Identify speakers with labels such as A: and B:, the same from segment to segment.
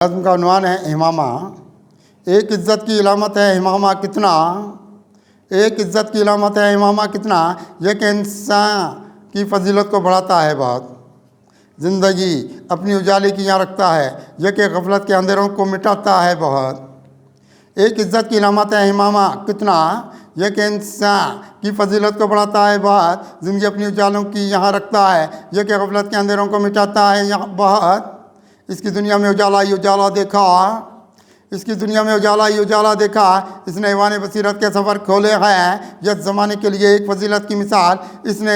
A: नज़्म का उन्वान है इमामा। एक इज़्ज़त की इलामत है इमामा कितना, एक इज़्ज़त की इलामत है इमामा कितना, यह कि इंसान की फजीलत को बढ़ाता है बहुत, ज़िंदगी अपनी उजाले की यहाँ रखता है, यह कि गफलत के अंधेरों को मिटाता है बहुत। एक इज़्ज़त की इलामत है इमामा कितना, यह कि इंसान की फजीलत को बढ़ाता है बहुत, ज़िंदगी अपनी उजालों की यहाँ रखता है, यह कि गफलत के अंधेरों को मिटाता है यहाँ बहुत। इसकी दुनिया में उजाला ही उजाला देखा, इसकी दुनिया में उजाला ही उजाला देखा, इसने ईवान बसीरत के सफ़र खोले हैं, यह ज़माने के लिए एक फजीलत की मिसाल, इसने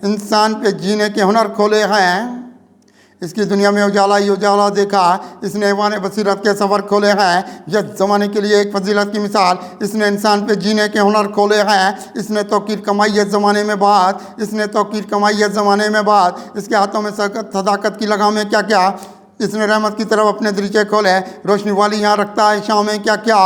A: इंसान पे जीने के हुनर खोले हैं। इसकी दुनिया में उजाला ही उजाला देखा, इसने ईवान बसीरत के सफ़र खोले हैं, यह ज़माने के लिए एक फजीलत की मिसाल, इसने इंसान पे जीने के हुनर खोले हैं। इसने तौकीर कमाई है ज़माने में बात, इसने तौकीर कमाई है ज़माने में बात, इसके हाथों में सदाकत की लगामें क्या क्या, इसने रहमत की तरफ अपने दरीचे खोले, रोशनी वाली यहाँ रखता है शामें क्या क्या।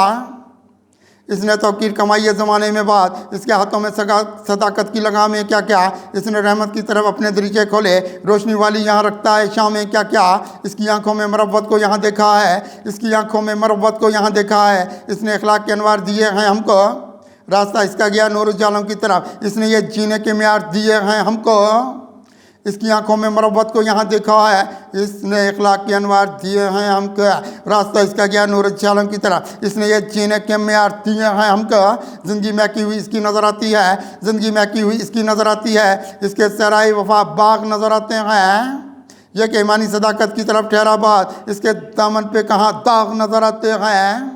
A: इसने तौकीर कमाई है ज़माने में बात, इसके हाथों में सदाकत की लगामें क्या क्या, इसने रहमत की तरफ अपने दरीचे खोले, रोशनी वाली यहाँ रखता है शामें क्या क्या। इसकी आंखों में मरब्बत को यहाँ देखा है, इसकी आंखों में मरब्बत को यहाँ देखा है, इसने अखलाक के अनवार दिए हैं हमको, रास्ता इसका गया नूर उजालों की तरफ, इसने ये जीने के म्यार दिए हैं हमको। इसकी आंखों में मरब्बत को यहाँ देखा है, इसने अखलाक के अनवार दिए हैं हमको, रास्ता इसका गया नूर उजालों की तरफ, इसने ये जीने के म्यार दिए हैं हमको। ज़िंदगी महकी हुई इसकी नज़र आती है, ज़िंदगी महकी हुई इसकी नज़र आती है, इसके सराय वफा बाग नज़र आते हैं, यह कि ईमानी सदाकत की तरफ ठहरा बात, इसके दामन पे कहाँ दाग नज़र आते हैं।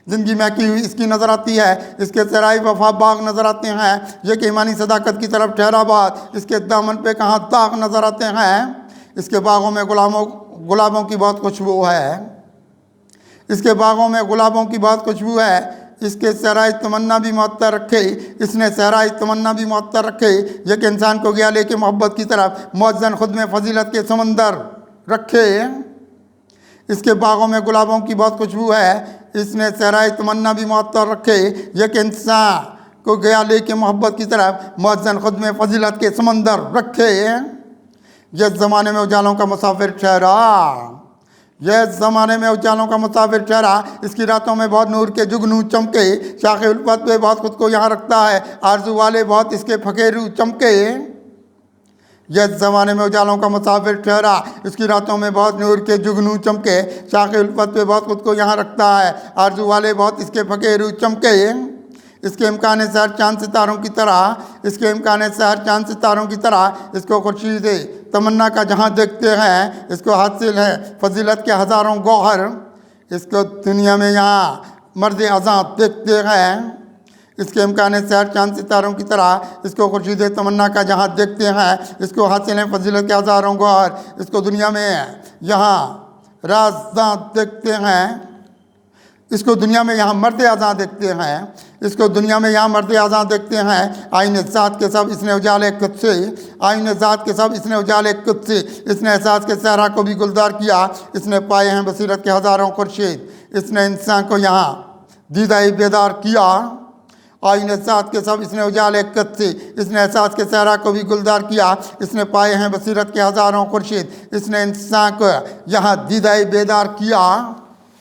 A: ज़िंदगी महकी हुई इसकी नज़र आती है, इसके सराय वफा बाग नज़र आते हैं, यह कि ईमानी सदाकत की तरफ ठहरा बात, इसके दामन पे कहाँ दाग नज़र आते हैं। इसके बागों में गुलाबों की बहुत खुशबू है, इसके बागों में गुलाबों की बहुत खुशबू है, इसके सहराए तमन्ना भी मुअत्तर रखे, इसने सहराए तमन्ना भी मुअत्तर रखे, यह कि इंसान को गया लेके मोहब्बत की तरफ, मुअज़्ज़न खुद में फजीलत के समंदर रखे। इसके बागों में गुलाबों की बहुत खुशबू है, इसने सहराए तमन्ना भी मुअत्तर रखे, यह कि इंसान को गया लेके मोहब्बत की तरफ, मुअज़्ज़न खुद में फजीलत के समंदर रखे। यह ज़माने में उजालों का मुसाफिर ठहरा, यह ज़माने में उजालों का मुसाफिर ठहरा, इसकी रातों में बहुत नूर के जुगनू चमके, शाखे उल्फत पे बहुत खुद को यहाँ रखता है, आरजू वाले बहुत इसके फकेरू चमके। यह ज़माने में उजालों का मुसाफिर ठहरा, इसकी रातों में बहुत नूर के जुगनू चमके, शाखे उल्फत पे बहुत खुद को यहाँ रखता है, आरजू वाले बहुत इसके फकेरू चमके। इसके इम्कान सहर चांद सितारों की तरह, इसके इम्कान सहर चांद सितारों की तरह, इसको खुर्शीद तमन्ना का जहाँ देखते हैं, इसको हासिल है फजीलत के हज़ारों गौहर, इसको दुनिया में यहाँ मर्द अज़ां देखते हैं। इसके इम्कान सहर चांद सितारों की तरह, इसको खुर्शीद तमन्ना का जहाँ देखते हैं, इसको हासिल है फजीलत के हज़ारों गौहर, इसको दुनिया में यहाँ राज़ां देखते हैं, इसको दुनिया में यहाँ मर्द अज़ां देखते हैं, इसको दुनिया में यहाँ मर्द अज़ां देखते हैं। आईने ज़ात के सब इसने उजाले खुद से, आईने ज़ात के सब इसने उजाले खुद से, इसने एहसास के सहरा को भी गुलजार किया, इसने पाए हैं बसीरत के हज़ारों खुर्शीद, इसने इंसान को यहाँ दीदा बेदार किया। आईने ज़ात के सब इसने उजाले खुद से, इसने एहसास के सहरा को भी गुलजार किया, इसने पाए हैं बसीरत के हज़ारों खुर्शीद, इसने इंसान को यहाँ दीदा बेदार किया।